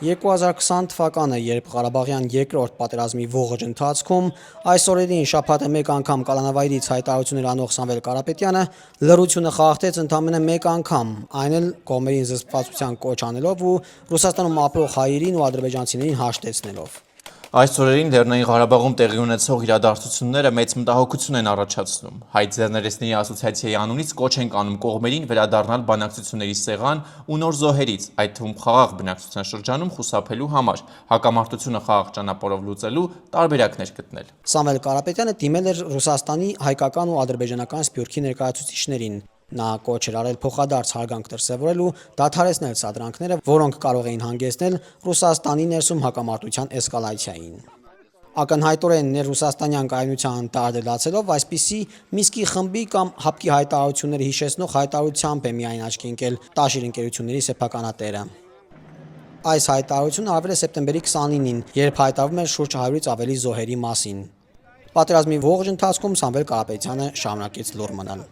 2020 թվականը, երբ Ղարաբաղյան երկրորդ պատերազմի ողջ ընթացքում այս օրերին շաբաթը մեկ անգամ կալանավայրից հայտարարություններ անող Սամվել Կարապետյանը լռությունը խախտեց ընդամենը մեկ անգամ, այն էլ կողմերին զսպվածության կոչ անելով ու Ռուսաստանում ապրող հայերին ու ադրբեջանցիներին հաշտեցնելով։ Այս օրերին Լեռնային Ղարաբաղում տեղի ունեցող իրադարձությունները մեծ մտահոգություն են առաջացնում։ Հայ ձեռներեցների ասոցիացիայի անունից կոչ ենք անում կողմերին վերադառնալ բանակցությունների սեղան ու նոր զոհերից, այդ թվում խաղաղ բնակչության շրջանում խուսափելու համար, հակամարտությունը խաղաղ ճանապարհով լուծելու տարբերակներ գտնել։ Սամվել Կարապետյանը դիմել էր Ռուսաստանի հայկական ու ադրբեջանական սփյուռքի ներկայացուցիչներին։ Նա կոչ էր արել փոխադարձ հարգանք դրսևորել ու դադարեցնել սադրանքները, որոնք կարող էին հանգեցնել Ռուսաստանի ներսում հակամարտության էսկալացիային։ Ակնհայտորեն ներռուսաստանյան կայունության տարդելացելով այսպիսի Միսկի խմբի կամ ՀԱՊԿ-ի հայտարարությունները հիշեցնող հայտարարությամբ է միայն աչքի ընկել Տաշիր ընկերությունների սեփականատերը։ Այս հայտարարությունը արվել է սեպտեմբերի 29-ին, երբ հայտարարվում էր շուրջ 100-ից ավելի զոհերի մասին։ Պատերազմի ողջ ընթացքում Սամվել Կարապետյանը շարունակեց լուռ մնալ։